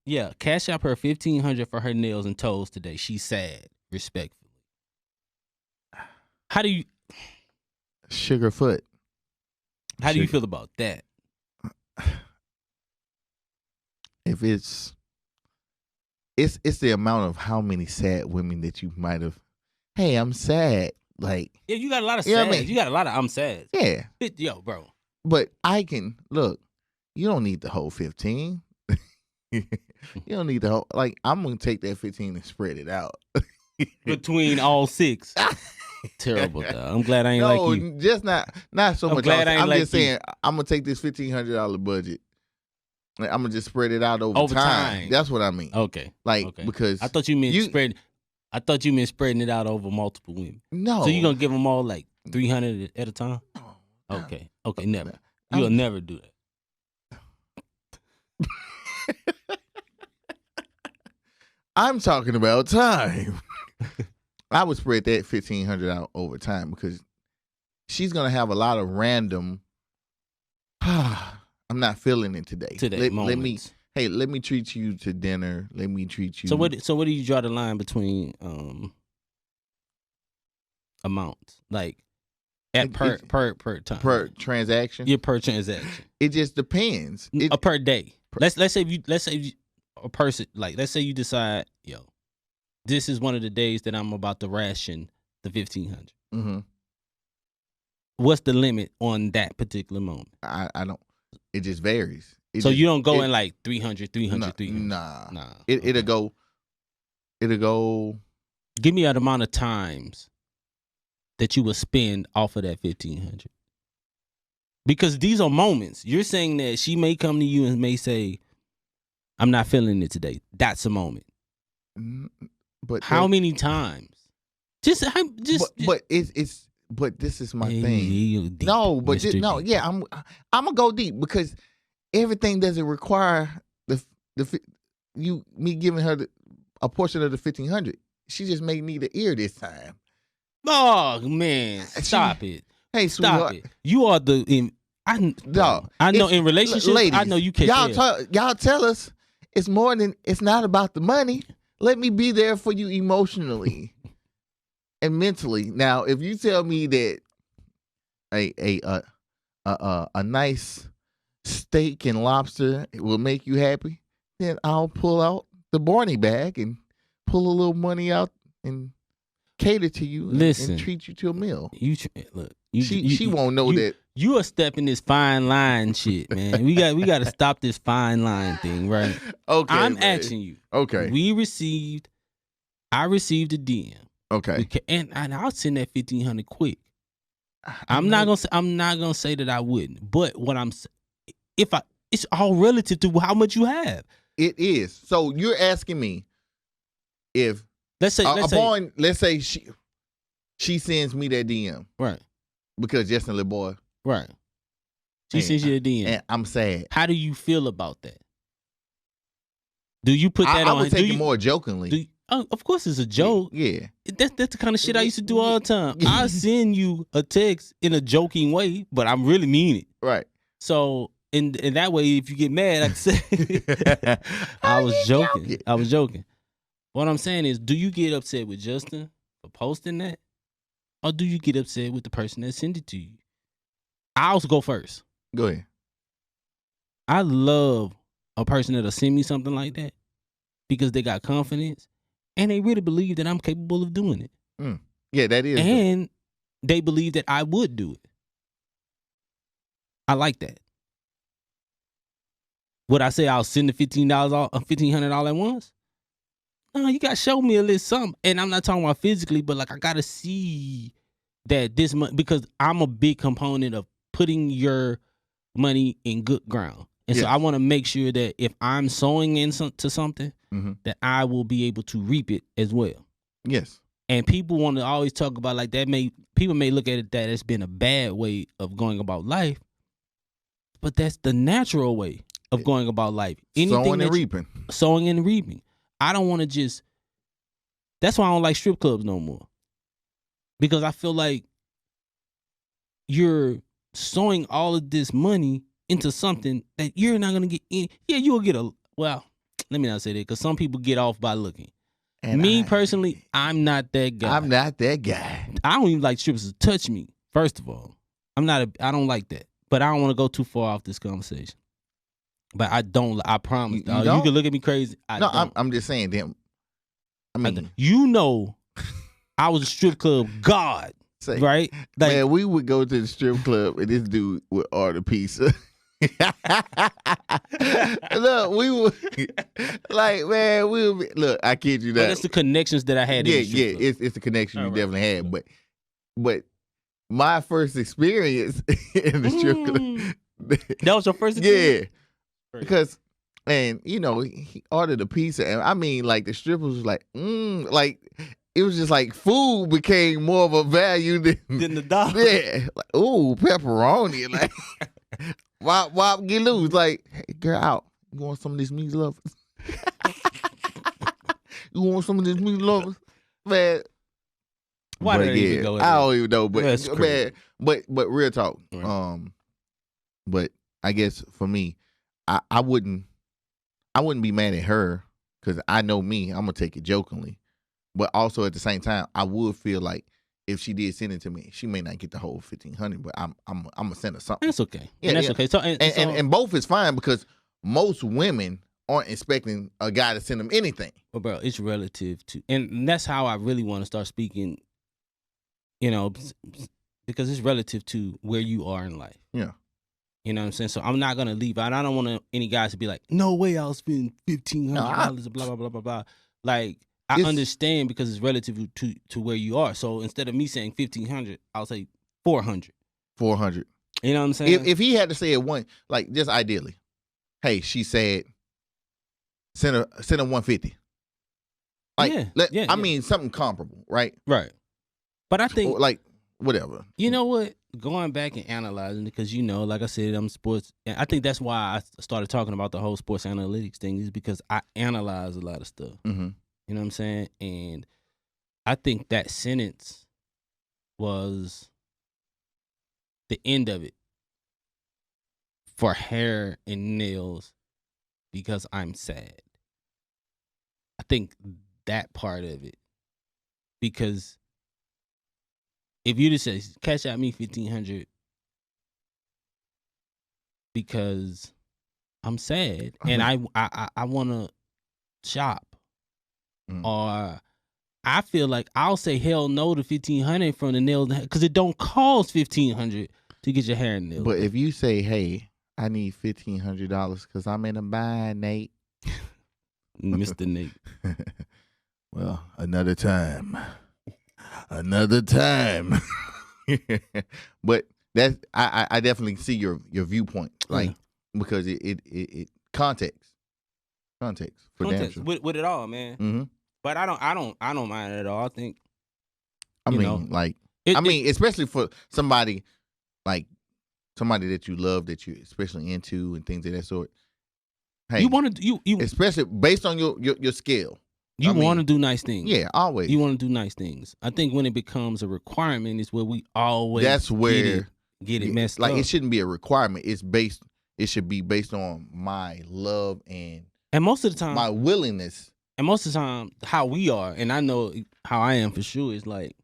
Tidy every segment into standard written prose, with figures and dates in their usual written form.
Yeah, cash out her $1,500 for her nails and toes today. She's sad, respectfully. How do you Sugarfoot. How do you feel about that? If it's the amount of how many sad women that you might have. Hey, I'm sad. Like, yeah, you got a lot of you know sad. what I mean? You got a lot of I'm sad. Yeah. Yo, bro. But I can look. You don't need the whole 15. You don't need the whole. Like, I'm gonna take that 15 and spread it out between all 6. Terrible, though. I'm glad I ain't like you. No, just not so much. Glad I ain't I'm like just saying. I'm gonna take this $1,500 budget. I'm gonna just spread it out over time. That's what I mean. Okay. Like, because I thought you meant spread. I thought you meant spreading it out over multiple women. No. So you gonna give them all like 300 at a time? No. Okay. Never. You'll never do that. I'm talking about time. I would spread that $1,500 out over time because she's gonna have a lot of random. I'm not feeling it today. Let me treat you to dinner. Let me treat you. So what do you draw the line between amounts, like at per time, per transaction? Yeah, per transaction. It just depends. Per day. Let's say you a person, like, let's say you decide, yo, this is one of the days that I'm about to ration the 1,500. Mm-hmm. What's the limit on that particular moment? I don't. It just varies. You don't go in like 300. Nah. It'll go. Give me an amount of times that you will spend off of that 1,500. Because these are moments. You're saying that she may come to you and may say, I'm not feeling it today. That's a moment. But how many times? But this is my thing. No, but yeah, I'm gonna go deep because everything doesn't require me giving her a portion of the 1,500. She just may need an ear this time. Oh man, stop it! Hey, stop it! You are I know in relationships. Ladies, I know you can't. Y'all tell us it's more than. It's not about the money. Let me be there for you emotionally and mentally. Now, if you tell me that a nice steak and lobster will make you happy, then I'll pull out the Barney bag and pull a little money out and cater to you. And treat you to a meal. She won't know that. You are stepping this fine line shit, man. We got to stop this fine line thing, right? Okay. I'm asking you. Okay. I received a DM. Okay. And I'll send that 1,500 quick. I'm not gonna say that I wouldn't, but what I'm saying, it's all relative to how much you have. It is. So you're asking me if let's say she sends me that DM, right? Because Justin Laboy, right? She sends you a DM, and I'm sad. How do you feel about that? Do you put that on? I would take it more jokingly. Of course, it's a joke. Yeah, that's the kind of shit I used to do all the time. I send you a text in a joking way, but I really mean it. Right. So in that way, if you get mad, I can say I was joking. I was joking. What I'm saying is, do you get upset with Justin for posting that, or do you get upset with the person that sent it to you? I'll go first. Go ahead. I love a person that'll send me something like that because they got confidence. And they really believe that I'm capable of doing it. Yeah, that is. And they believe that I would do it. I like that. Would I say I'll send the $1,500 at once? No, you got to show me a little something. And I'm not talking about physically, but like I got to see that this money, because I'm a big component of putting your money in good ground. And so I want to make sure that if I'm sowing into something, that I will be able to reap it as well. Yes. And people want to always talk about like that. People may look at it that it's been a bad way of going about life, but that's the natural way of going about life. Sowing and reaping. Sowing and reaping. I don't want to just. That's why I don't like strip clubs no more, because I feel like you're sowing all of this money into something that you're not gonna get in. Yeah, you'll get let me not say that because some people get off by looking. And Me personally, I'm not that guy. I'm not that guy. I don't even like strippers to touch me. First of all, I don't like that. But I don't want to go too far off this conversation. But I don't. I promise. You You don't? can look at me crazy. I'm just saying. Damn. I mean, I was a strip club god, say, right? Like, man, we would go to the strip club and this dude would order pizza. Look, we would look. I kid you not. but it's the connections that I had. Yeah, in the strip club. it's the connection you All definitely had. But my first experience in the strip club. That was your first experience? Yeah, because he ordered a pizza, and I mean, like the strippers was like, like it was just like food became more of a value than the dollar. Yeah, like, ooh, pepperoni, like. Why get loose? Like, hey, girl, out. You want some of this meat lovers? You want some of this meat lovers? Man. Why did I even go in I there? don't even know, but That's man, but real talk. Right. But I guess for me, I wouldn't be mad at her because I know me, I'm gonna take it jokingly. But also at the same time, I would feel like if she did send it to me, she may not get the whole 1,500, but I'm gonna send her something. That's okay. Yeah, and that's yeah. okay. So And both is fine because most women aren't expecting a guy to send them anything. But bro, it's relative to, and that's how I really want to start speaking. Because it's relative to where you are in life. Yeah. You know what I'm saying? So I'm not gonna leave out. I don't want any guys to be like, no way, I'll spend $1,500, blah blah blah blah blah. Like I understand because it's relative to where you are. So instead of me saying 1,500, I'll say 400. 400. You know what I'm saying? If he had to say it one, like just ideally, hey, she said, send her 150. Like, I mean something comparable, right? Right. But I think, or like whatever. You know what? Going back and analyzing it, because like I said, I'm sports. And I think that's why I started talking about the whole sports analytics thing is because I analyze a lot of stuff. Mm-hmm. You know what I'm saying? And I think that sentence was the end of it for hair and nails because I'm sad. I think that part of it. Because if you just say, cash out me 1,500 because I'm sad and I want to shop. Or I feel like I'll say hell no to 1,500 from the nails because it don't cost 1,500 to get your hair and nails. But if you say, hey, I need $1,500 because I'm in a bind, Nate. Mr. Nate. Well, another time. Another time. But that's I definitely see your viewpoint. Like because it context for damn sure. with it all, man. Mm-hmm. But I don't mind it at all. I think. I mean, especially for somebody that you love, that you're especially into, and things of that sort. Hey, you want to you especially based on your scale. You want to do nice things. Yeah, always. You want to do nice things. I think when it becomes a requirement is where we always get it messed up. Like it shouldn't be a requirement. It should be based on my love and most of the time my willingness. And most of the time how we are, and I know how I am for sure, is like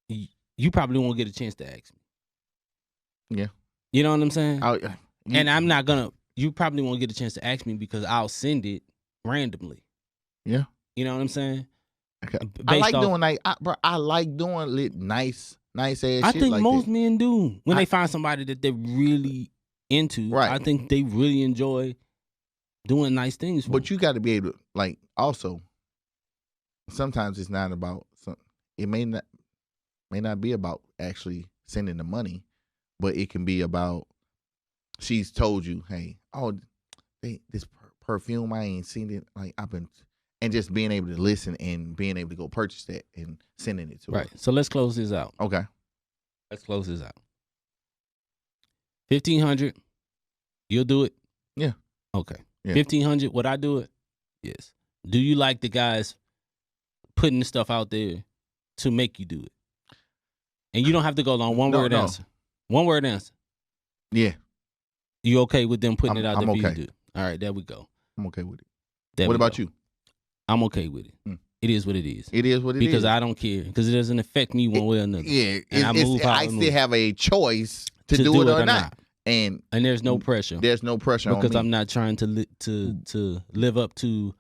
you probably won't get a chance to ask me. Yeah. You know what I'm saying? And I'm not gonna. You probably won't get a chance to ask me because I'll send it randomly. Yeah. You know what I'm saying? Okay. I like doing nice ass shit. I think like most that. men do when they find somebody that they're really into. Right. I think they really enjoy doing nice things for But them. you got to be able to, like, also, sometimes it's not about, it may not be about actually sending the money, but it can be about, she's told you, hey, this perfume, I ain't seen it, like, and just being able to listen and being able to go purchase that and sending it to her. Right. So let's close this out. Okay. Let's close this out. 1,500. You'll do it? Yeah. Okay. Yeah. 1,500. Would I do it? Yes. Do you like the guys putting the stuff out there to make you do it? And you don't have to go long. One word answer. One word answer. Yeah. You okay with them putting it out there for you okay. to do? All right, there we go. I'm okay with it. What about you? I'm okay with it. It is what it is. It is what it because is. I don't care. Because it doesn't affect me one way or another. Yeah, and I still have a choice to do it or not. And there's no pressure. There's no pressure because on me. I'm not trying to live up to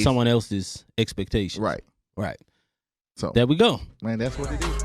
someone else's expectations. Right. Right. So there we go. Man, that's what it is.